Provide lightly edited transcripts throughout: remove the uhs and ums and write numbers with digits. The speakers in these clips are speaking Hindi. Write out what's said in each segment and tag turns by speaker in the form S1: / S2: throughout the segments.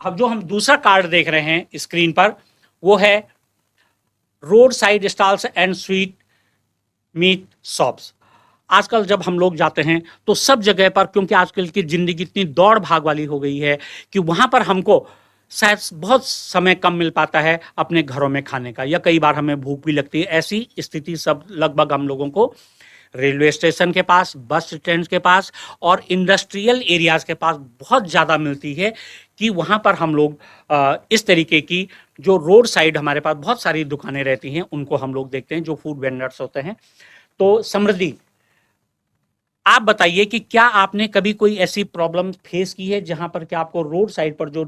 S1: अब जो हम दूसरा कार्ड देख रहे हैं स्क्रीन पर, वो है road side stalls and sweet meat shops. आजकल जब हम लोग जाते हैं तो सब जगह पर, क्योंकि आजकल की ज़िंदगी इतनी दौड़ भाग वाली हो गई है कि वहाँ पर हमको शायद बहुत समय कम मिल पाता है अपने घरों में खाने का, या कई बार हमें भूख भी लगती है। ऐसी स्थिति सब लगभग हम लोगों को रेलवे स्टेशन के पास, बस स्टैंड के पास और इंडस्ट्रियल एरियाज़ के पास बहुत ज़्यादा मिलती है कि वहाँ पर हम लोग इस तरीके की जो रोड साइड हमारे पास बहुत सारी दुकानें रहती हैं, उनको हम लोग देखते हैं, जो फूड वेंडर्स होते हैं। तो समृद्धि, आप बताइए कि क्या आपने कभी कोई ऐसी प्रॉब्लम फेस की है जहां पर कि आपको रोड साइड पर जो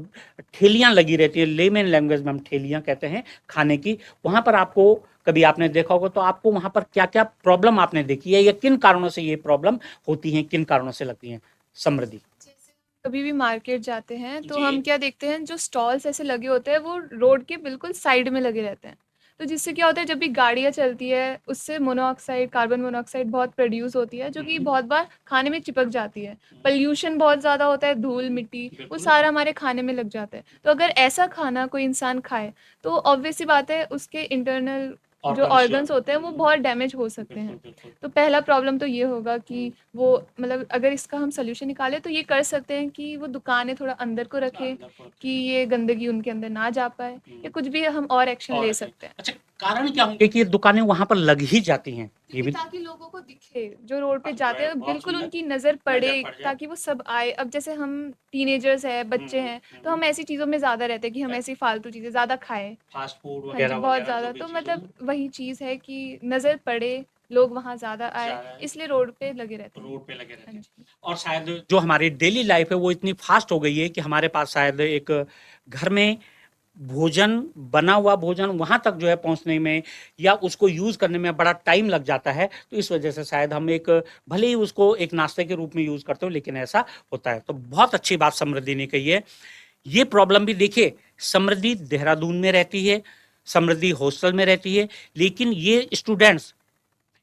S1: ठेलियां लगी रहती है, लेमन लैंग्वेज में हम ठेलियां कहते हैं खाने की, वहां पर आपको कभी आपने देखा होगा, तो आपको वहां पर क्या क्या प्रॉब्लम आपने देखी है या किन कारणों से ये प्रॉब्लम होती है, किन कारणों से लगती है? समृद्धि।
S2: जैसे कभी भी मार्केट जाते हैं तो
S1: जी।
S2: हम क्या देखते हैं, जो स्टॉल्स ऐसे लगे होते हैं वो रोड के बिल्कुल साइड में लगे रहते हैं। तो जिससे क्या होता है, जब भी गाड़ियाँ चलती है उससे मोनोऑक्साइड, कार्बन मोनोऑक्साइड बहुत प्रोड्यूस होती है, जो कि बहुत बार खाने में चिपक जाती है। पोल्यूशन बहुत ज़्यादा होता है, धूल मिट्टी वो
S1: बिल्कुल।
S2: सारा हमारे खाने में लग जाता है। तो अगर ऐसा खाना कोई इंसान खाए तो ऑब्वियस सी बात है, उसके इंटरनल जो ऑर्गन्स होते हैं वो बहुत डैमेज हो सकते हैं। तो पहला प्रॉब्लम तो ये होगा कि वो, मतलब अगर इसका हम सोल्यूशन निकालें तो ये कर सकते हैं कि वो दुकानें थोड़ा अंदर को रखें कि ये गंदगी उनके अंदर ना जा पाए, या कुछ भी हम और एक्शन ले सकते हैं।
S1: अच्छा, कारण क्या होंगे कि ये दुकानें वहां पर लग ही जाती हैं? ये भी
S2: ताकि लोगों को दिखे, जो रोड पे जाते हैं
S1: बहुत
S2: बिल्कुल
S1: सुंदर
S2: उनकी नज़र पड़े,
S1: पड़ जाए।
S2: ताकि वो सब आए। अब जैसे हम टीनेजर्स हैं, बच्चे हैं, तो हम ऐसी चीज़ों में ज़्यादा रहते हैं कि हम ऐसी फालतू चीज़ें ज़्यादा खाएं।
S1: फास्ट फूड
S2: हाँ जी,
S1: वगैरह
S2: बहुत
S1: वगैरह जो
S2: ज़्यादा।
S1: भी
S2: तो
S1: चीज़ों
S2: मतलब
S1: में
S2: वही चीज़ है कि नज़र पड़े, लोग वहाँ ज़्यादा आए, इसलिए रोड पे लगे रहते हैं।
S1: रोड पे लगे रहते
S2: हाँ
S1: हैं।
S2: जी।
S1: और शायद जो हमारी डेली लाइफ है वो इतनी फास्ट हो गई है कि हमारे पास शायद एक घर में भोजन, बना हुआ भोजन वहाँ तक जो है पहुँचने में या उसको यूज़ करने में बड़ा टाइम लग जाता है। तो इस वजह से शायद हम एक, भले ही उसको एक नाश्ते के रूप में यूज़ करते हो, लेकिन ऐसा होता है। तो बहुत अच्छी बात समृद्धि ने कही है। ये प्रॉब्लम भी देखिए, समृद्धि देहरादून में रहती है, समृद्धि हॉस्टल में रहती है, लेकिन ये स्टूडेंट्स,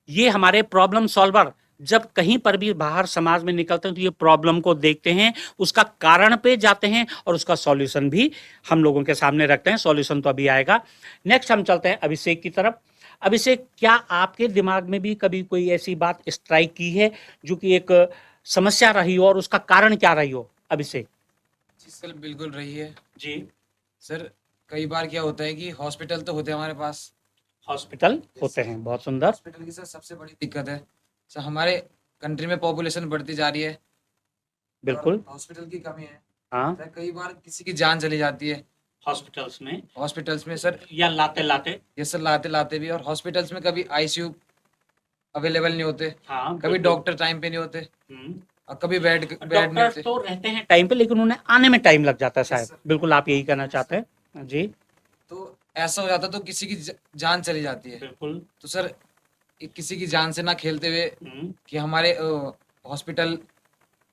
S1: ये हमारे प्रॉब्लम सॉल्वर जब कहीं पर भी बाहर समाज में निकलते हैं तो ये प्रॉब्लम को देखते हैं, उसका कारण पे जाते हैं और उसका सॉल्यूशन भी हम लोगों के सामने रखते हैं। सॉल्यूशन तो अभी आएगा। नेक्स्ट हम चलते हैं अभिषेक की तरफ। अभिषेक, क्या आपके दिमाग में भी कभी कोई ऐसी बात स्ट्राइक की है जो कि एक समस्या रही हो और उसका कारण क्या रही हो? अभिषेक
S3: जी सर, बिल्कुल रही है।
S1: जी।
S3: सर, कई बार क्या होता है कि हॉस्पिटल तो होते हैं हमारे पास।
S1: हॉस्पिटल होते हैं, बहुत सुंदर।
S3: हॉस्पिटल की सर सबसे बड़ी दिक्कत है सर, हमारे कंट्री में पॉपुलेशन बढ़ती जा रही है
S1: बिल्कुल।
S3: और हॉस्पिटल की कमी है।
S1: हाँ,
S3: सर, कई बार किसी की जान चली जाती है
S1: हॉस्पिटल्स में
S3: सर।
S1: या लाते लाते।
S3: ये सर लाते लाते भी, और हॉस्पिटल्स में कभी आईसीयू अवेलेबल नहीं होते,
S1: हाँ,
S3: कभी
S1: बिल्कुल।
S3: डॉक्टर टाइम पे नहीं होते,
S1: हम्म।
S3: और कभी बेड बेड नहीं
S1: डॉक्टर्स
S3: होते।
S1: तो रहते हैं टाइम पे, लेकिन उन्हें आने में टाइम लग जाता है
S3: यस
S1: शायद।
S3: सर।
S1: बिल्कुल, आप यही कहना चाहते हैं जी।
S3: तो ऐसा हो जाता तो किसी की जान चली जाती है।
S1: बिल्कुल।
S3: तो सर, किसी की जान से ना खेलते हुए
S1: हम्म।
S3: कि हमारे हॉस्पिटल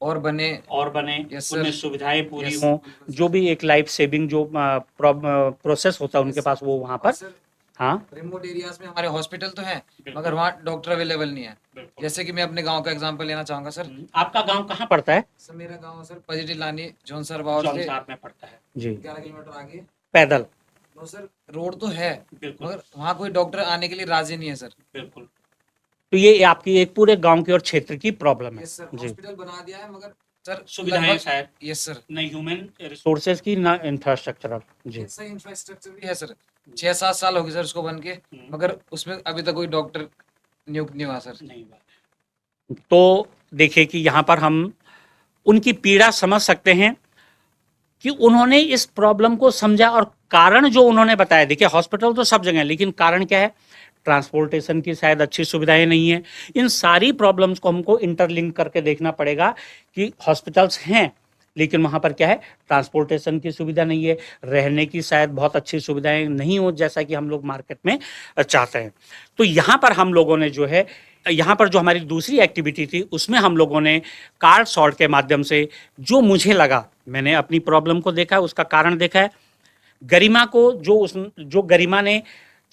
S3: और बने।
S1: और बने,
S3: यस
S1: उनमें
S3: सर।
S1: सुविधाएं पूरी
S3: यस
S1: हों,
S3: बिल्कुल
S1: जो
S3: सर।
S1: भी एक लाइफ सेविंग जो प्रोसेस होता है उनके
S3: यस
S1: पास,
S3: सर।
S1: वो वहाँ
S3: और
S1: पर।
S3: सर,
S1: हाँ,
S3: रिमोट एरियाज में हमारे हॉस्पिटल तो हैं,
S1: बिल्कुल।
S3: मगर वहाँ डॉक्टर अवेलेबल नहीं है।
S1: बिल्कुल।
S3: जैसे कि मैं अपने गांव का एग्जांपल लेना चाहूँगा सर।
S1: आपका गांव कहाँ पड़ता है?
S3: सर, मेरा गांव सर पॉजिटिव लानी जौनसर बावर
S1: जौन
S3: से
S1: साहब में पड़ता है जी।
S3: 11 किलोमीटर आगे।
S1: पैदल।
S3: तो सर, रोड तो है,
S1: बिल्कुल।
S3: मगर वहाँ कोई डॉक्टर आने के लिए राजी नहीं है सर।
S1: बिल्कुल। तो ये आपकी एक पूरे गांव की और क्षेत्र की प्रॉब्लम है
S3: यस सर,
S1: जी।
S3: हॉस्पिटल बना दिया है मगर सर
S1: सुविधाएं शायद
S3: यस सर।
S1: न ह्यूमन रिसोर्सेज की, ना इंफ्रास्ट्रक्चरल जी।
S3: सही इंफ्रास्ट्रक्चर भी है सर। 6-7 साल हो गए सर उसको बन के, मगर उसमें अभी तक कोई डॉक्टर नियुक्त नहीं हुआ सर।
S1: नहीं हुआ। तो देखिए कि यहाँ पर हम उनकी पीड़ा समझ सकते हैं कि उन्होंने इस प्रॉब्लम को समझा और कारण जो उन्होंने बताया। देखिए, हॉस्पिटल तो सब जगह है, लेकिन कारण क्या है? ट्रांसपोर्टेशन की शायद अच्छी सुविधाएं नहीं है। इन सारी प्रॉब्लम्स को हमको इंटरलिंक करके देखना पड़ेगा कि हॉस्पिटल्स हैं, लेकिन वहाँ पर क्या है? ट्रांसपोर्टेशन की सुविधा नहीं है, रहने की शायद बहुत अच्छी सुविधाएं नहीं हो जैसा कि हम लोग मार्केट में चाहते हैं। तो यहाँ पर हम लोगों ने जो है, यहाँ पर जो हमारी दूसरी एक्टिविटी थी उसमें हम लोगों ने कार्ड सॉर्ट के माध्यम से, जो मुझे लगा, मैंने अपनी प्रॉब्लम को देखा है, उसका कारण देखा है, गरिमा को जो गरिमा ने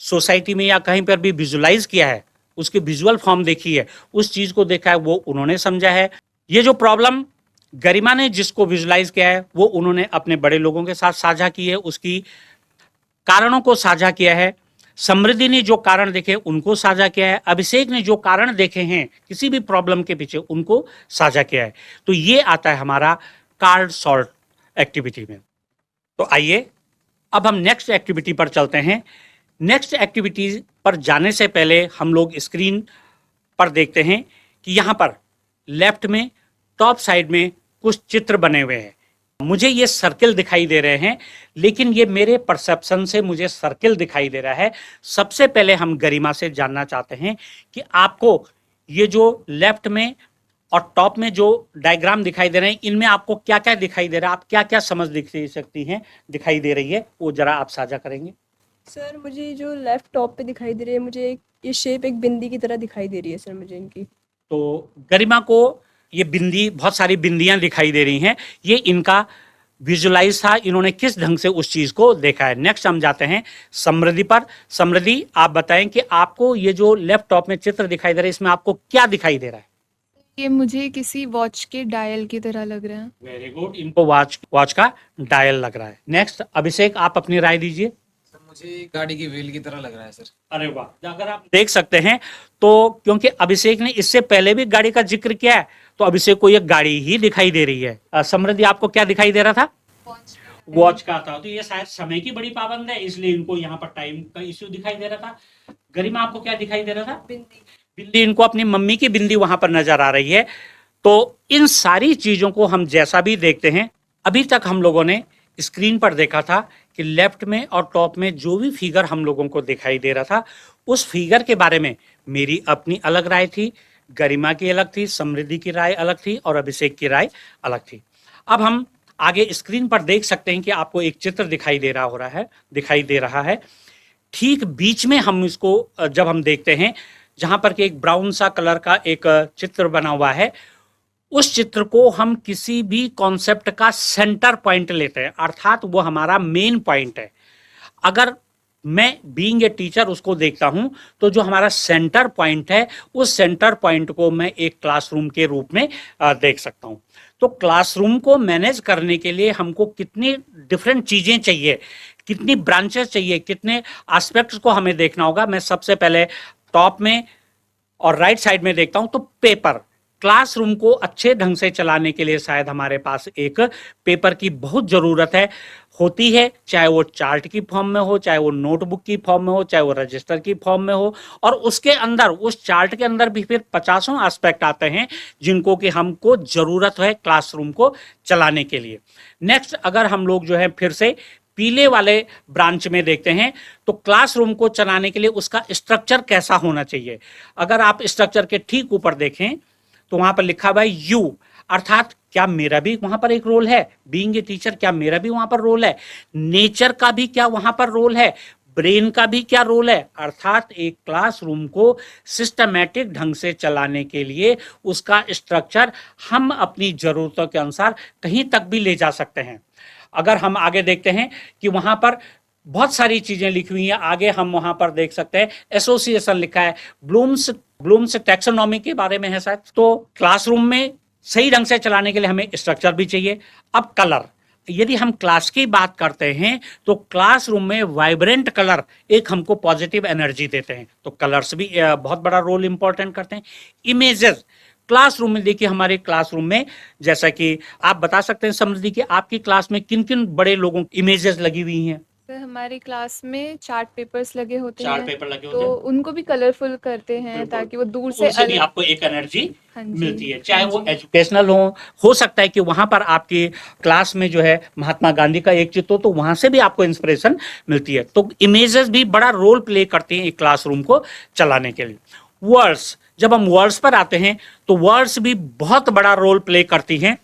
S1: सोसाइटी में या कहीं पर भी विजुलाइज किया है, उसकी विजुअल फॉर्म देखी है, उस चीज़ को देखा है, वो उन्होंने समझा है। ये जो प्रॉब्लम गरिमा ने जिसको विजुलाइज किया है वो उन्होंने अपने बड़े लोगों के साथ साझा की है, उसकी कारणों को साझा किया है। समृद्धि ने जो कारण देखे उनको साझा किया है। अभिषेक ने जो कारण देखे हैं किसी भी प्रॉब्लम के पीछे उनको साझा किया है। तो ये आता है हमारा कार्ड सॉल्ट एक्टिविटी में। तो आइए अब हम नेक्स्ट एक्टिविटी पर चलते हैं। नेक्स्ट एक्टिविटी पर जाने से पहले हम लोग स्क्रीन पर देखते हैं कि यहाँ पर लेफ्ट में टॉप साइड में कुछ चित्र बने हुए हैं। मुझे ये सर्किल दिखाई दे रहे हैं, लेकिन ये मेरे परसेप्शन से मुझे सर्किल दिखाई दे रहा है। सबसे पहले हम गरिमा से जानना चाहते हैं कि आपको ये जो लेफ्ट में और टॉप में जो डायग्राम दिखाई दे रहे हैं इनमें आपको क्या क्या दिखाई दे रहा है, आप क्या क्या समझ सकती हैं दिखाई दे रही है, वो जरा आप साझा करेंगे।
S4: सर मुझे जो लेफ्ट टॉप पे दिखाई दे रही है, मुझे ये शेप एक बिंदी की तरह दिखाई दे रही है सर मुझे इनकी।
S1: तो गरिमा को ये बिंदी, बहुत सारी बिंदियां दिखाई दे रही हैं, ये इनका विजुलाइज था, इन्होंने किस ढंग से उस चीज को देखा है। नेक्स्ट हम जाते हैं समृद्धि पर। समृद्धि, आप बताएं कि आपको ये जो लेफ्ट टॉप में चित्र दिखाई दे रहा है इसमें आपको क्या दिखाई दे रहा है।
S2: ये मुझे किसी वॉच के डायल की तरह लग रहा है।
S1: वेरी गुड, इनको वॉच का डायल लग रहा है। नेक्स्ट अभिषेक, आप अपनी राय दीजिए।
S3: सर मुझे गाड़ी की व्हील की तरह लग रहा है सर।
S1: अरे वाह, अगर आप देख सकते हैं तो क्योंकि अभिषेक ने इससे पहले भी गाड़ी का जिक्र किया है तो अभिषेक को ये गाड़ी ही दिखाई दे रही है। समृद्धि, आपको क्या दिखाई दे रहा था? वॉच का था, तो ये शायद समय की बड़ी पाबंद है इसलिए इनको यहाँ पर टाइम का इश्यू दिखाई दे रहा था। गरिमा, आपको क्या दिखाई दे रहा था?
S4: बिंदी।
S1: बिंदी, इनको अपनी मम्मी की बिंदी वहां पर नजर आ रही है। तो इन सारी चीजों को हम जैसा भी देखते हैं, अभी तक हम लोगों ने स्क्रीन पर देखा था कि लेफ्ट में और टॉप में जो भी फिगर हम लोगों को दिखाई दे रहा था उस फिगर के बारे में मेरी अपनी अलग राय थी, गरिमा की अलग थी, समृद्धि की राय अलग थी और अभिषेक की राय अलग थी। अब हम आगे स्क्रीन पर देख सकते हैं कि आपको एक चित्र दिखाई दे रहा है। ठीक बीच में हम इसको जब हम देखते हैं जहां पर कि एक ब्राउन सा कलर का एक चित्र बना हुआ है, उस चित्र को हम किसी भी कॉन्सेप्ट का सेंटर पॉइंट लेते हैं, अर्थात वो हमारा मेन पॉइंट है। अगर मैं बीइंग ए टीचर उसको देखता हूं तो जो हमारा सेंटर पॉइंट है उस सेंटर पॉइंट को मैं एक क्लासरूम के रूप में देख सकता हूं। तो क्लासरूम को मैनेज करने के लिए हमको कितनी डिफरेंट चीजें चाहिए, कितनी ब्रांचेस चाहिए, कितने एस्पेक्ट्स को हमें देखना होगा। मैं सबसे पहले टॉप में और राइट साइड में देखता हूं तो पेपर, क्लासरूम को अच्छे ढंग से चलाने के लिए शायद हमारे पास एक पेपर की बहुत ज़रूरत होती है, चाहे वो चार्ट की फॉर्म में हो, चाहे वो नोटबुक की फॉर्म में हो, चाहे वो रजिस्टर की फॉर्म में हो। और उसके अंदर, उस चार्ट के अंदर भी फिर 50 एस्पेक्ट आते हैं जिनको कि हमको ज़रूरत है क्लासरूम को चलाने के लिए। नेक्स्ट, अगर हम लोग जो है फिर से पीले वाले ब्रांच में देखते हैं तो क्लासरूम को चलाने के लिए उसका स्ट्रक्चर कैसा होना चाहिए। अगर आप स्ट्रक्चर के ठीक ऊपर देखें तो वहां पर लिखा हुआ है यू, अर्थात क्या मेरा भी वहां पर एक रोल है, बीइंग ए टीचर क्या मेरा भी वहां पर रोल है, नेचर का भी क्या वहां पर रोल है, ब्रेन का भी क्या रोल है। अर्थात एक क्लासरूम को सिस्टमैटिक ढंग से चलाने के लिए उसका स्ट्रक्चर हम अपनी जरूरतों के अनुसार कहीं तक भी ले जा सकते हैं। अगर हम आगे देखते हैं कि वहां पर बहुत सारी चीजें लिखी हुई हैं, आगे हम वहां पर देख सकते हैं एसोसिएशन लिखा है, ब्लूम्स टैक्सोनॉमी के बारे में है शायद। तो क्लासरूम में सही ढंग से चलाने के लिए हमें स्ट्रक्चर भी चाहिए। अब कलर, यदि हम क्लास की बात करते हैं तो क्लासरूम में वाइब्रेंट कलर एक हमको पॉजिटिव एनर्जी देते हैं, तो कलर्स भी बहुत बड़ा रोल इंपॉर्टेंट करते हैं। इमेजेस, क्लासरूम में देखिए, हमारे क्लासरूम में जैसा कि आप बता सकते हैं समृद्धि कि आपकी क्लास में किन किन बड़े लोगों की इमेजेस लगी हुई हैं।
S2: सर हमारी क्लास में चार्ट पेपर्स लगे होते
S1: चार्ट
S2: हैं,
S1: पेपर लगे
S2: तो
S1: होते हैं,
S2: उनको भी कलरफुल करते हैं
S1: बिल्कुल।
S2: ताकि वो दूर से
S1: उनसे भी
S2: अलग।
S1: आपको एक एनर्जी
S2: हाँ जी,
S1: मिलती है, चाहे
S2: हाँ
S1: वो
S2: जी।
S1: एजुकेशनल हो सकता है कि वहां पर आपकी क्लास में जो है महात्मा गांधी का एक चित्र हो तो वहां से भी आपको इंस्पिरेशन मिलती है। तो इमेजेस भी बड़ा रोल प्ले करती हैं एक क्लासरूम को चलाने के लिए। वर्ड्स, जब हम वर्ड्स पर आते हैं तो वर्ड्स भी बहुत बड़ा रोल प्ले करती हैं,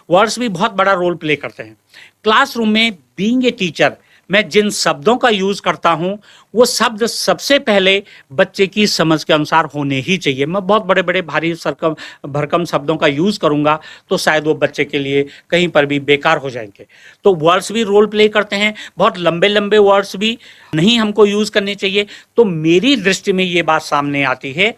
S1: वर्ड्स भी बहुत बड़ा रोल प्ले करते हैं। क्लासरूम में बीइंग ए टीचर मैं जिन शब्दों का यूज करता हूं वो शब्द सबसे पहले बच्चे की समझ के अनुसार होने ही चाहिए। मैं बहुत बड़े बड़े भारी भरकम शब्दों का यूज करूंगा तो शायद वो बच्चे के लिए कहीं पर भी बेकार हो जाएंगे। तो वर्ड्स भी रोल प्ले करते हैं, बहुत लंबे लंबे वर्ड्स भी नहीं हमको यूज करने चाहिए। तो मेरी दृष्टि में ये बात सामने आती है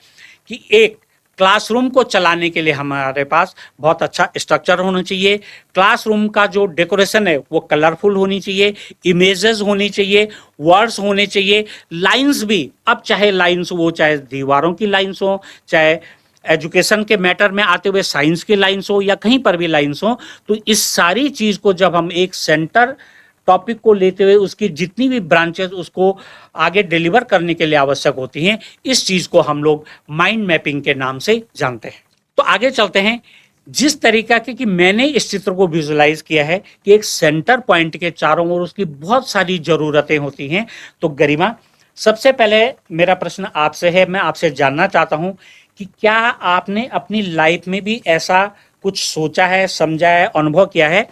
S1: कि एक क्लासरूम को चलाने के लिए हमारे पास बहुत अच्छा स्ट्रक्चर होना चाहिए। क्लासरूम का जो डेकोरेशन है वो कलरफुल होनी चाहिए, इमेजेस होनी चाहिए, वर्ड्स होने चाहिए, लाइंस भी, अब चाहे लाइंस वो चाहे दीवारों की लाइंस हो, चाहे एजुकेशन के मैटर में आते हुए साइंस की लाइंस हो या कहीं पर भी लाइंस हो, तो इस सारी चीज को जब हम एक सेंटर टॉपिक को लेते हुए उसकी जितनी भी ब्रांचेस उसको आगे डिलीवर करने के लिए आवश्यक होती हैं, इस चीज को हम लोग माइंड मैपिंग के नाम से जानते हैं। तो आगे चलते हैं। जिस तरीका के कि मैंने इस चित्र को विजुलाइज किया है कि एक सेंटर पॉइंट के चारों ओर उसकी बहुत सारी जरूरतें होती हैं, तो गरिमा, सबसे पहले मेरा प्रश्न आपसे है, मैं आपसे जानना चाहता हूं कि क्या आपने अपनी लाइफ में भी ऐसा कुछ सोचा है, समझा है, अनुभव किया है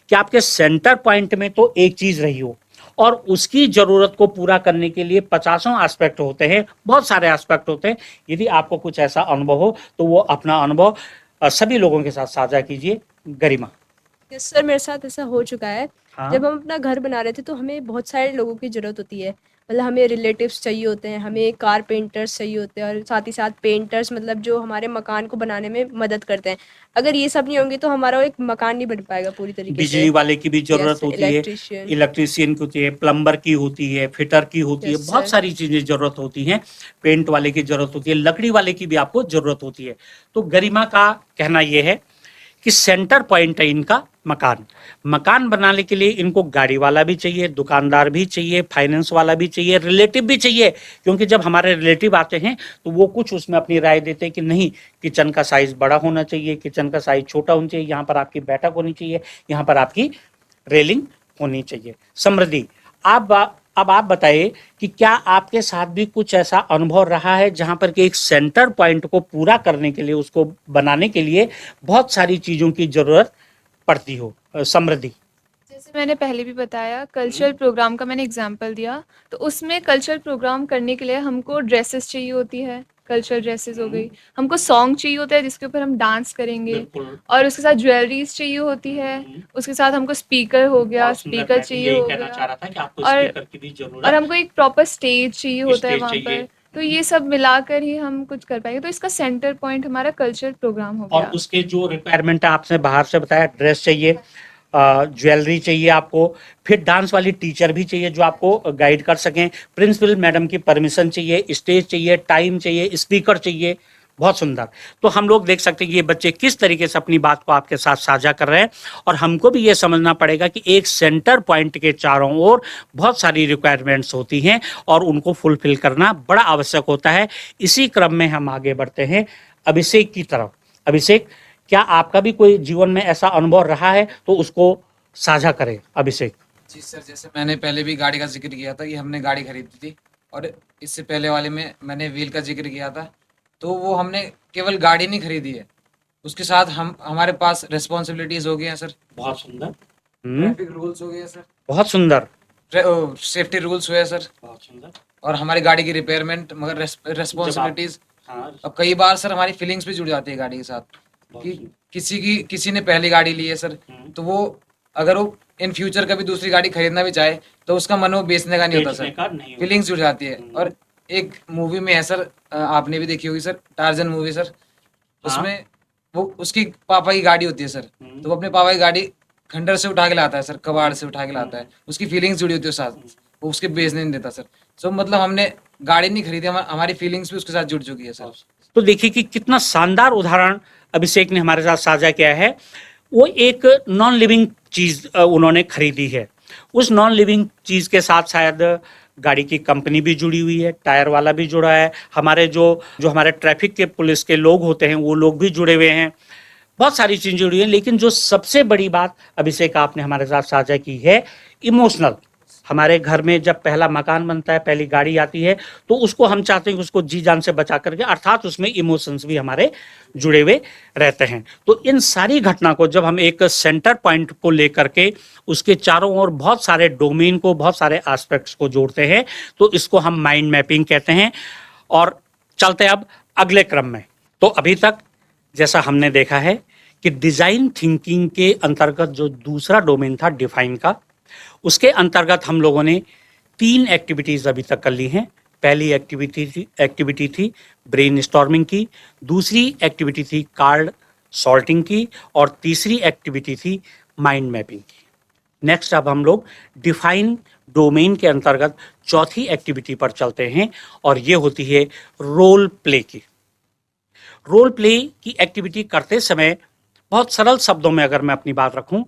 S1: कि आपके सेंटर पॉइंट में तो एक चीज रही हो और उसकी जरूरत को पूरा करने के लिए 50 एस्पेक्ट होते हैं, बहुत सारे एस्पेक्ट होते हैं। यदि आपको कुछ ऐसा अनुभव हो तो वो अपना अनुभव सभी लोगों के साथ साझा कीजिए। गरिमा।
S4: यस सर, मेरे साथ ऐसा हो चुका है।
S1: हाँ।
S4: जब हम अपना घर बना रहे थे तो हमें बहुत सारे लोगों की ज़रूरत होती है। मतलब हमें रिलेटिव्स चाहिए होते हैं, हमें कारपेंटर्स चाहिए होते हैं और साथ ही साथ पेंटर्स, मतलब जो हमारे मकान को बनाने में मदद करते हैं। अगर ये सब नहीं होंगे तो हमारा एक मकान नहीं बन पाएगा पूरी तरीके से।
S1: बिजली वाले की भी जरूरत
S4: Yes,
S1: होती है,
S4: इलेक्ट्रिशियन।
S1: इलेक्ट्रीशियन की होती है, प्लम्बर की होती है, फिटर की होती है,
S4: Yes,
S1: बहुत
S4: sir.
S1: सारी चीजें जरूरत होती हैं। पेंट वाले की जरूरत होती है, लकड़ी वाले की भी आपको जरूरत होती है। तो गरिमा का कहना यह है कि सेंटर पॉइंट है इनका मकान। मकान बनाने के लिए इनको गाड़ी वाला भी चाहिए, दुकानदार भी चाहिए, फाइनेंस वाला भी चाहिए, रिलेटिव भी चाहिए, क्योंकि जब हमारे रिलेटिव आते हैं तो वो कुछ उसमें अपनी राय देते हैं कि नहीं, किचन का साइज बड़ा होना चाहिए, किचन का साइज छोटा होना चाहिए, यहाँ पर आपकी बैठक होनी चाहिए, यहाँ पर आपकी रेलिंग होनी चाहिए। समृद्धि, अब आप बताइए कि क्या आपके साथ भी कुछ ऐसा अनुभव रहा है जहां पर कि एक सेंटर पॉइंट को पूरा करने के लिए, उसको बनाने के लिए बहुत सारी चीजों की जरूरत पड़ती हो? समृद्धि।
S2: जैसे मैंने पहले भी बताया, कल्चरल प्रोग्राम का मैंने एग्जांपल दिया, तो उसमें कल्चरल प्रोग्राम करने के लिए हमको ड्रेसेस चाहिए होती है, कल्चरल ड्रेसेस हो गई, हमको सॉन्ग चाहिए होता है जिसके ऊपर हम डांस करेंगे,
S1: बिल्कुल।
S2: और उसके साथ ज्वेलरीज चाहिए होती है, उसके साथ हमको स्पीकर हो गया,
S1: बहुत सुंदर,
S2: स्पीकर
S1: मैं
S2: चाहिए
S1: यही
S2: हो
S1: कहना चाह
S2: गया,
S1: रहा था कि आपको
S2: और
S1: स्पीकर की भी
S2: और
S1: जरूरत,
S2: हमको एक प्रॉपर स्टेज चाहिए होता है
S1: स्टेज
S2: वहाँ
S1: चाहिए।
S2: पर। तो ये सब मिलाकर ही हम कुछ कर पाएंगे। तो इसका सेंटर पॉइंट हमारा कल्चरल प्रोग्राम हो
S1: और
S2: गया।
S1: उसके जो रिक्वायरमेंट है आपने बाहर से बताया, ड्रेस चाहिए, ज्वेलरी चाहिए आपको, फिर डांस वाली टीचर भी चाहिए जो आपको गाइड कर सकें, प्रिंसिपल मैडम की परमिशन चाहिए, स्टेज चाहिए, टाइम चाहिए, स्पीकर चाहिए। बहुत सुंदर। तो हम लोग देख सकते हैं कि ये बच्चे किस तरीके से अपनी बात को आपके साथ साझा कर रहे हैं, और हमको भी ये समझना पड़ेगा कि एक सेंटर पॉइंट के चारों ओर बहुत सारी रिक्वायरमेंट्स होती हैं और उनको फुलफिल करना बड़ा आवश्यक होता है। इसी क्रम में हम आगे बढ़ते हैं अभिषेक की तरफ। अभिषेक, क्या आपका भी कोई जीवन में ऐसा अनुभव रहा है तो उसको साझा करें। अभिषेक।
S3: जी सर, जैसे मैंने पहले भी गाड़ी का जिक्र किया था कि हमने गाड़ी खरीदी थी, और इससे पहले वाले में मैंने व्हील का जिक्र किया था। तो वो हमने केवल गाड़ी नहीं खरीदी है, उसके साथ हमारे पास रिस्पॉन्सिबिलिटीज हो गई हैं सर,
S1: बहुत सुंदर।
S3: ट्रैफिक रूल्स हो गए सर,
S1: बहुत सुंदर।
S3: सेफ्टी रूल्स हुए सर,
S1: बहुत सुंदर।
S3: और हमारी गाड़ी की रिपेयरमेंट, मगर रिस्पॉन्सिबिलिटीज।
S1: हाँ,
S3: अब कई बार सर हमारी फीलिंग्स भी जुड़ जाती है गाड़ी के साथ,
S1: बहुत
S3: कि
S1: सुंदर।
S3: किसी ने पहली गाड़ी ली है सर, तो वो अगर वो इन फ्यूचर कभी दूसरी गाड़ी खरीदना भी चाहे तो उसका मन वो बेचने का नहीं होता
S1: बेचने
S3: सर,
S1: का नहीं होता।
S3: फीलिंग्स जुड़ जाती है। और एक मूवी में है सर, आपने भी देखी होगी सर, टार्जन मूवी सर, उसमें वो उसकी पापा की गाड़ी होती है सर, तो वो अपने पापा की गाड़ी खंडर से उठा के लाता है सर, कबाड़ से उठा के लाता है, उसकी फीलिंग्स जुड़ी होती है उसके साथ, वो उसके बेचने नहीं देता सर। सो मतलब हमने गाड़ी नहीं खरीदी, हमारी फीलिंग्स भी उसके साथ जुड़ चुकी है सर।
S1: तो देखिए कि कितना शानदार उदाहरण अभिषेक ने हमारे साथ साझा किया है। वो एक नॉन लिविंग चीज उन्होंने खरीदी है, उस नॉन लिविंग चीज के साथ शायद गाड़ी की कंपनी भी जुड़ी हुई है, टायर वाला भी जुड़ा है, हमारे जो हमारे ट्रैफिक के पुलिस के लोग होते हैं वो लोग भी जुड़े हुए हैं, बहुत सारी चीजें जुड़ी हैं। लेकिन जो सबसे बड़ी बात अभिषेक आपने हमारे साथ साझा की है, इमोशनल। हमारे घर में जब पहला मकान बनता है, पहली गाड़ी आती है, तो उसको हम चाहते हैं कि उसको जी जान से बचा करके, अर्थात उसमें इमोशंस भी हमारे जुड़े हुए रहते हैं। तो इन सारी घटना को जब हम एक सेंटर पॉइंट को लेकर के उसके चारों ओर बहुत सारे डोमेन को, बहुत सारे एस्पेक्ट्स को जोड़ते हैं, तो इसको हम माइंड मैपिंग कहते हैं। और चलते अब अगले क्रम में। तो अभी तक जैसा हमने देखा है कि डिजाइन थिंकिंग के अंतर्गत जो दूसरा डोमेन था डिफाइन का, उसके अंतर्गत हम लोगों ने 3 एक्टिविटीज अभी तक कर ली हैं। पहली एक्टिविटी थी ब्रेनस्टॉर्मिंग की, दूसरी एक्टिविटी थी कार्ड सॉल्टिंग की, और तीसरी एक्टिविटी थी माइंड मैपिंग की। नेक्स्ट अब हम लोग डिफाइन डोमेन के अंतर्गत चौथी एक्टिविटी पर चलते हैं, और ये होती है रोल प्ले की। रोल प्ले की एक्टिविटी करते समय बहुत सरल शब्दों में अगर मैं अपनी बात रखूं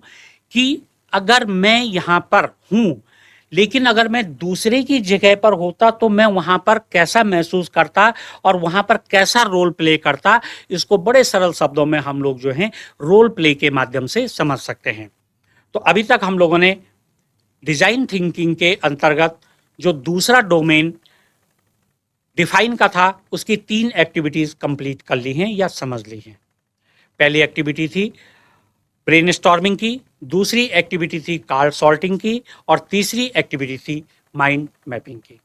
S1: कि अगर मैं यहाँ पर हूँ, लेकिन अगर मैं दूसरे की जगह पर होता तो मैं वहाँ पर कैसा महसूस करता और वहाँ पर कैसा रोल प्ले करता, इसको बड़े सरल शब्दों में हम लोग जो हैं रोल प्ले के माध्यम से समझ सकते हैं। तो अभी तक हम लोगों ने डिजाइन थिंकिंग के अंतर्गत जो दूसरा डोमेन डिफाइन का था, उसकी 3 एक्टिविटीज कंप्लीट कर ली हैं या समझ ली हैं। पहली एक्टिविटी थी ब्रेनस्टॉर्मिंग की, दूसरी एक्टिविटी थी कार्ड सॉल्टिंग की, और तीसरी एक्टिविटी थी माइंड मैपिंग की।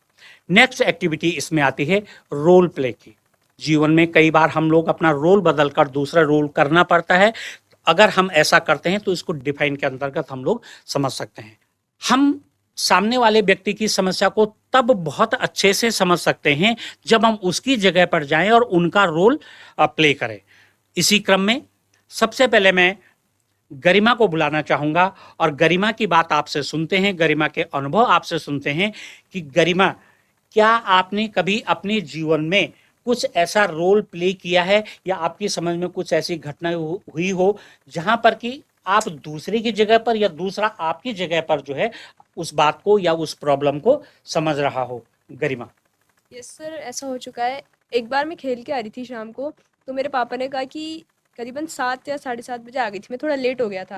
S1: नेक्स्ट एक्टिविटी इसमें आती है रोल प्ले की। जीवन में कई बार हम लोग अपना रोल बदलकर दूसरा रोल करना पड़ता है। अगर हम ऐसा करते हैं तो इसको डिफाइन के अंतर्गत हम लोग समझ सकते हैं। हम सामने वाले व्यक्ति की समस्या को तब बहुत अच्छे से समझ सकते हैं जब हम उसकी जगह पर जाएं और उनका रोल प्ले करें। इसी क्रम में सबसे पहले मैं गरिमा को बुलाना चाहूँगा और गरिमा की बात आपसे सुनते हैं, गरिमा के अनुभव आपसे सुनते हैं कि गरिमा, क्या आपने कभी अपने जीवन में कुछ ऐसा रोल प्ले किया है या आपकी समझ में कुछ ऐसी घटना हुई हो जहाँ पर कि आप दूसरे की जगह पर या दूसरा आपकी जगह पर जो है उस बात को या उस प्रॉब्लम को समझ रहा हो? गरिमा।
S4: यस सर, ऐसा हो चुका है। एक बार मैं खेल के आ रही थी शाम को, तो मेरे पापा ने कहा कि करीबन 7 या 7:30 बजे आ गई थी मैं, थोड़ा लेट हो गया था।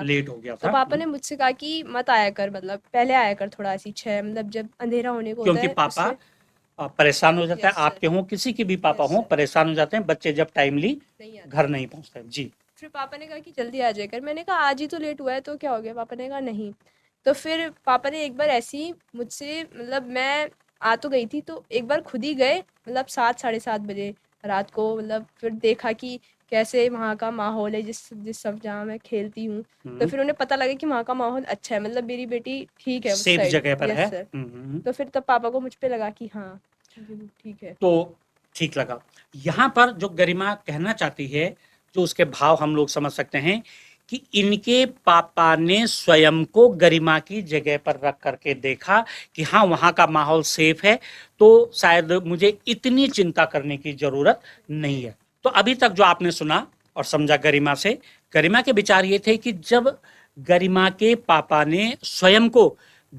S4: तो पापा ने मुझसे कहा कि मत आया कर, मतलब पहले आया कर थोड़ा, ऐसी 6 मतलब जब अंधेरा होने को होता
S1: क्योंकि
S4: है
S1: पापा परेशान हो जाता है।
S4: यस
S1: आपके हों, किसी के भी पापा
S4: यस
S1: हों,
S4: सर।
S1: परेशान हो जाते हैं बच्चे जब टाइमली
S4: नहीं आता।
S1: घर नहीं पहुंचते। जी।
S4: फिर पापा ने कहा कि जल्दी आ जाकर, मैंने कहा आज ही तो लेट हुआ है तो क्या हो गया, पापा ने कहा नहीं। तो फिर पापा ने एक बार ऐसी मुझसे, मतलब मैं आ तो गई थी, तो एक बार खुद ही गए, मतलब 7 साढ़े 7 बजे रात को, मतलब फिर देखा कि कैसे वहाँ का माहौल है, जिस सब जहाँ मैं खेलती हूँ। तो फिर उन्हें पता लगा कि वहाँ का माहौल अच्छा है, मतलब मेरी बेटी ठीक है उस
S1: सेफ
S4: साइड।
S1: जगह पर
S4: यस
S1: है।
S4: सर। तो फिर तब पापा को मुझ पे लगा कि हाँ ठीक है।
S1: तो ठीक लगा। यहाँ पर जो गरिमा कहना चाहती है, जो उसके भाव हम लोग समझ सकते हैं कि इनके पापा ने स्वयं को गरिमा की जगह पर रख करके देखा कि हाँ वहाँ का माहौल सेफ है, तो शायद मुझे इतनी चिंता करने की जरूरत नहीं है। तो अभी तक जो आपने सुना और समझा गरिमा से, गरिमा के विचार ये थे कि जब गरिमा के पापा ने स्वयं को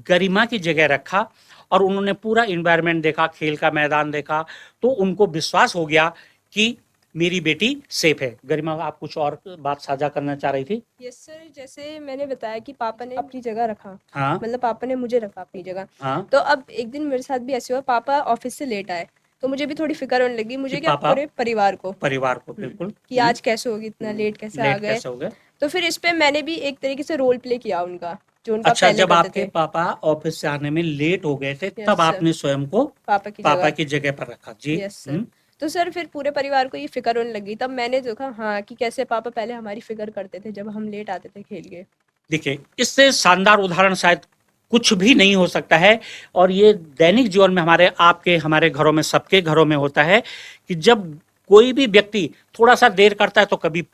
S1: गरिमा की जगह रखा और उन्होंने पूरा इन्वायरमेंट देखा, खेल का मैदान देखा, तो उनको विश्वास हो गया कि मेरी बेटी सेफ है। गरिमा, आप कुछ और बात साझा करना चाह रही थी?
S4: यस सर, जैसे मैंने बताया कि पापा ने अपनी जगह रखा,
S1: हाँ
S4: मतलब पापा ने मुझे रखा अपनी जगह।
S1: हाँ।
S4: तो अब एक दिन मेरे साथ भी ऐसे हुआ, पापा ऑफिस से लेट आए, तो मुझे भी थोड़ी फिक्र होने लगी, मुझे
S1: कि
S4: क्या
S1: पापा
S4: पूरे परिवार को
S1: बिल्कुल
S4: कि आज कैसे होगी, इतना लेट कैसे आ
S1: लेट
S4: गए।
S1: कैसे हो गए?
S4: तो फिर इस पे मैंने भी एक तरीके से रोल प्ले किया उनका, जो उनका
S1: अच्छा,
S4: पहले
S1: जब
S4: करते
S1: आपके
S4: थे,
S1: पापा ऑफिस से आने में लेट हो गए थे
S4: यस
S1: तब
S4: सर,
S1: आपने स्वयं को
S4: पापा की
S1: पापा
S4: जगह।
S1: की जगह पर रखा। जी।
S4: Yes sir. तो सर फिर पूरे परिवार को ये फिक्र होने लगी, तब मैंने देखा हाँ कि कैसे पापा पहले हमारी फिक्र करते थे जब हम लेट आते थे खेल के।
S1: देखिए, इससे शानदार उदाहरण शायद कुछ भी नहीं हो सकता है, और ये दैनिक जीवन में हमारे आपके हमारे घरों में सबके घरों में होता है कि जब कोई भी व्यक्ति थोड़ा सा देर करता है तो कभी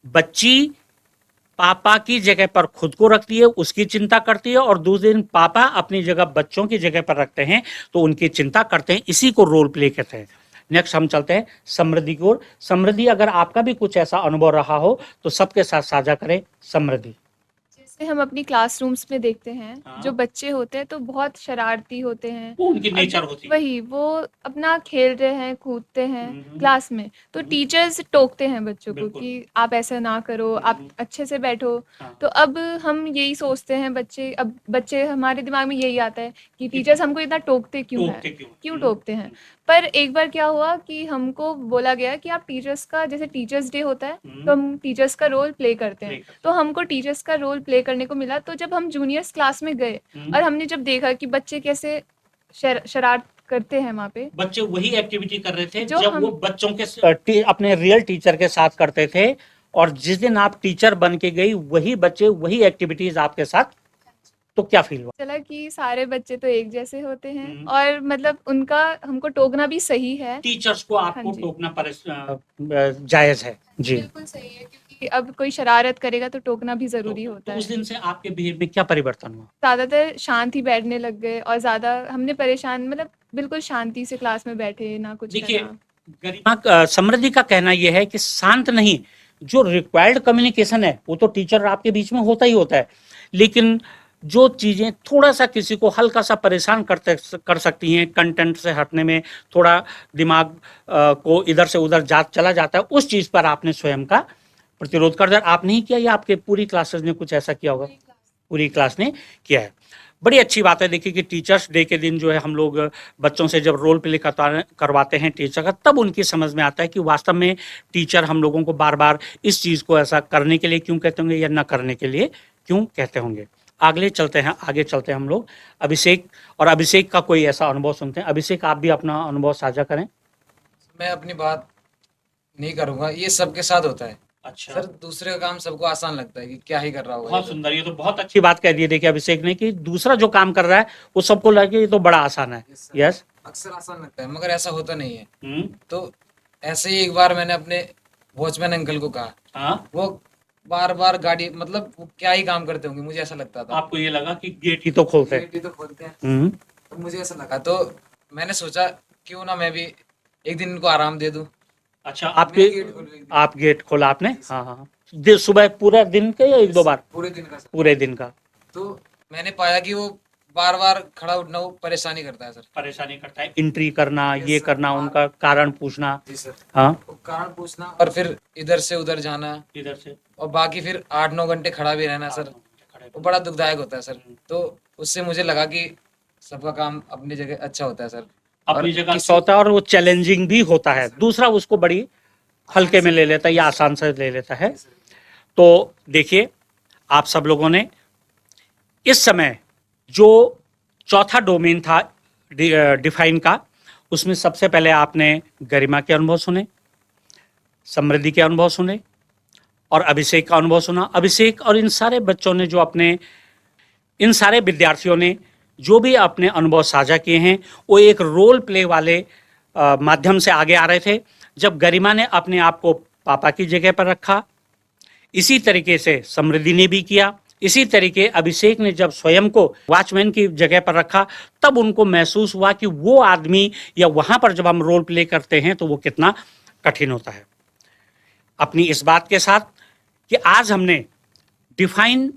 S1: बच्ची पापा की जगह पर खुद को रखती है, उसकी चिंता करती है, और दूसरे दिन पापा अपनी जगह बच्चों की जगह पर रखते हैं तो उनकी चिंता करते हैं। इसी को रोल प्ले कहते हैं। नेक्स्ट हम चलते हैं समृद्धि की ओर। समृद्धि, अगर आपका भी कुछ ऐसा अनुभव रहा हो तो सबके साथ साझा करें। समृद्धि।
S2: जैसे हम अपनी क्लासरूम्स में देखते हैं,
S1: हाँ।
S2: जो बच्चे होते हैं तो बहुत शरारती होते हैं।
S1: वो उनकी
S2: अब
S1: नेचर होती है।
S2: वही वो अपना खेल रहे हैं, कूदते हैं
S1: हम्म।
S2: क्लास में, तो
S1: हम्म।
S2: टीचर्स टोकते हैं बच्चों को
S1: बिल्कुल।
S2: कि आप ऐसा ना करो, आप अच्छे से बैठो।
S1: हाँ।
S2: तो अब हम यही सोचते हैं, अब बच्चे हमारे दिमाग में यही आता है कि टीचर्स हमको इतना टोकते क्यों
S1: टोकते
S2: है,
S1: क्यों?
S2: क्यों टोकते हैं। पर एक बार क्या हुआ कि हमको बोला गया कि आप टीचर्स का, जैसे टीचर्स डे होता है तो हम टीचर्स का रोल प्ले करते हैं, तो हमको टीचर्स का रोल प्ले करने को मिला। तो जब हम जूनियर्स क्लास में गए और हमने जब देखा कि बच्चे कैसे शरारत करते हैं वहाँ पे,
S1: बच्चे वही एक्टिविटी कर रहे थे
S2: जो
S1: जब
S2: हम-
S1: वो बच्चों के अपने रियल टीचर के साथ करते थे, और जिस दिन आप टीचर बन के गई वही बच्चे वही एक्टिविटीज आपके साथ तो क्या फील हुआ?
S2: चला कि सारे बच्चे तो एक जैसे होते हैं
S1: हम्म।
S2: और मतलब उनका हमको टोकना भी सही है।
S1: टीचर्स को आपको
S2: हाँ जी।
S1: टोकना जायज है जी।
S2: बिल्कुल सही है, क्योंकि अब कोई शरारत करेगा तो टोकना भी ज़रूरी होता
S1: तो उस
S2: है।
S1: दिन से आपके बिहेव में क्या परिवर्तन हुआ?
S2: ज़्यादातर शांत ही बैठने लग गए और ज़्यादा हमने परेशान, मतलब बिल्कुल शांति से क्लास में बैठे, ना कुछ
S1: देखिए,
S2: करना।
S1: गरिमा समृद्धि का कहना यह है कि शांत नहीं, जो रिक्वायर्ड कम्युनिकेशन है वो तो टीचर आपके बीच में होता ही होता है, लेकिन जो चीज़ें थोड़ा सा किसी को हल्का सा परेशान कर सकती हैं, कंटेंट से हटने में थोड़ा दिमाग को इधर से उधर चला जाता है, उस चीज़ पर आपने स्वयं का प्रतिरोध कर दिया। आपने ही किया या आपके पूरी क्लासेस ने कुछ ऐसा किया होगा? पूरी क्लास ने किया है। बड़ी अच्छी बात है। देखिए कि टीचर्स डे के दिन जो है हम लोग बच्चों से जब रोल प्ले करवाते हैं टीचर का, तब उनकी समझ में आता है कि वास्तव में टीचर हम लोगों को बार बार इस चीज़ को ऐसा करने के लिए क्यों कहते होंगे या न करने के लिए क्यों कहते होंगे। आगे चलते हैं हम लोग अभिषेक, और अभिषेक का कोई ऐसा अनुभव सुनते हैं। अभिषेक, आप भी अपना अनुभव साझा करें।
S3: मैं अपनी बात नहीं करूंगा, ये सबके साथ होता है
S1: अच्छा,
S3: सर। दूसरे का काम सबको आसान लगता है कि क्या ही कर रहा होगा ये
S1: बहुत
S3: तो।
S1: सुंदर, ये तो बहुत अच्छी बात कह दी है। देखिए अभिषेक ने कि दूसरा जो काम कर रहा है वो सबको लगे ये तो बड़ा आसान है।
S3: Yes, sir.
S1: यस।
S3: अक्सर आसान लगता है मगर ऐसा होता नहीं है।
S1: हम्म।
S3: तो ऐसे ही एक बार मैंने अपने वॉचमैन अंकल को कहा,
S1: हाँ,
S3: वो बार बार गाड़ी, मतलब वो क्या ही काम करते होंगे, मुझे ऐसा लगता था।
S1: आपको ये लगा कि गेट ही तो खोलते हैं।
S3: गेट ही तो खोलते हैं,
S1: हम्म।
S3: तो मुझे ऐसा लगा, तो मैंने सोचा क्यों ना मैं भी एक दिन इनको आराम दे दूं।
S1: अच्छा,
S3: मैं
S1: आपके
S3: गेट खोल एक दिन।
S1: आप गेट खोला आपने? हाँ हाँ। सुबह पूरा दिन के या एक दो बार?
S3: पूरे दिन का सर।
S1: पूरे दिन का।
S3: तो मैंने पाया कि वो बार बार खड़ा उठना वो परेशानी करता है सर।
S1: परेशानी करता है, एंट्री करना,
S3: Yes,
S1: ये
S3: sir.
S1: करना, उनका कारण पूछना।
S3: जी सर।
S1: हाँ,
S3: वो कारण पूछना और फिर इधर से उधर जाना,
S1: इधर से
S3: और बाकी फिर 8-9 घंटे खड़ा भी रहना सर, वो बड़ा दुखदायक होता है सर। तो उससे मुझे लगा कि सबका काम अपनी जगह अच्छा होता है सर।
S1: अपनी
S3: और
S1: जगह
S3: किसी-
S1: अच्छा होता है और वो चैलेंजिंग भी होता है। दूसरा उसको बड़ी हल्के में ले लेता है या आसान से ले लेता है।
S3: जी सर।
S1: तो देखिए, आप सब लोगों ने इस समय जो चौथा डोमेन था डिफाइन का, उसमें सबसे पहले आपने गरिमा के अनुभव सुने, समृद्धि के अनुभव सुने और अभिषेक का अनुभव सुना। अभिषेक और इन सारे बच्चों ने इन सारे विद्यार्थियों ने जो भी अपने अनुभव साझा किए हैं वो एक रोल प्ले वाले माध्यम से आगे आ रहे थे। जब गरिमा ने अपने आप को पापा की जगह पर रखा, इसी तरीके से समृद्धि ने भी किया। इसी तरीके अभिषेक ने जब स्वयं को वॉचमैन की जगह पर रखा, तब उनको महसूस हुआ कि वो आदमी या वहाँ पर जब हम रोल प्ले करते हैं तो वो कितना कठिन होता है। अपनी इस बात के साथ कि आज हमने डिफाइन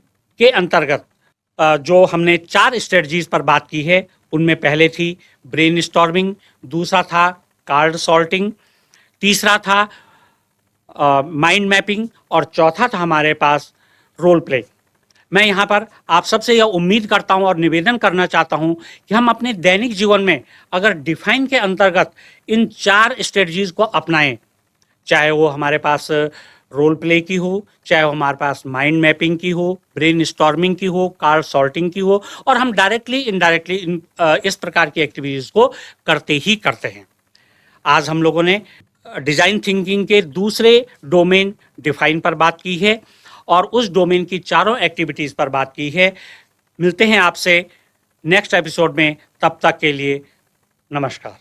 S1: के अंतर्गत जो हमने 4 स्ट्रेटजीज पर बात की है, उनमें पहले थी ब्रेनस्टॉर्मिंग, दूसरा था कार्ड सॉर्टिंग, तीसरा था माइंड मैपिंग और चौथा था हमारे पास रोल प्ले। मैं यहाँ पर आप सबसे यह उम्मीद करता हूँ और निवेदन करना चाहता हूँ कि हम अपने दैनिक जीवन में अगर डिफाइन के अंतर्गत इन 4 स्ट्रेटजीज को अपनाएं, चाहे वो हमारे पास रोल प्ले की हो, चाहे वो हमारे पास माइंड मैपिंग की हो, ब्रेन स्टॉर्मिंग की हो, कार्ड सॉर्टिंग की हो, और हम डायरेक्टली इनडायरेक्टली इस प्रकार की एक्टिविटीज़ को करते ही करते हैं। आज हम लोगों ने डिज़ाइन थिंकिंग के दूसरे डोमेन डिफाइन पर बात की है और उस डोमेन की चारों एक्टिविटीज़ पर बात की है। मिलते हैं आपसे नेक्स्ट एपिसोड में, तब तक के लिए नमस्कार।